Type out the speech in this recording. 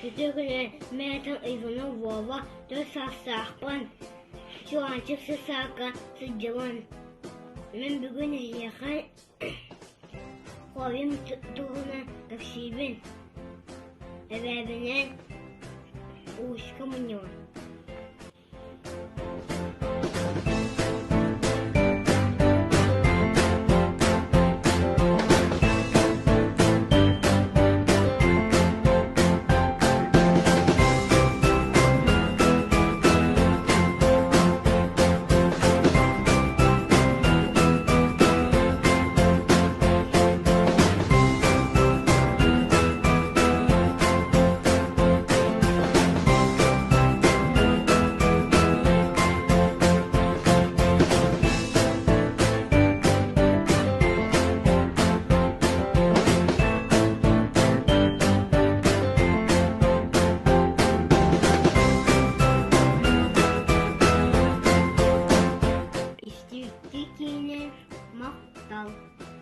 Ütügüler Metan Иванов Вова, то сасақпан. Чуораанчык сысақа сыджылан. Мен бүгін яқай қойым тұғына көкшейбін. Әбәбінен ұшқа мұньон. Мақтал.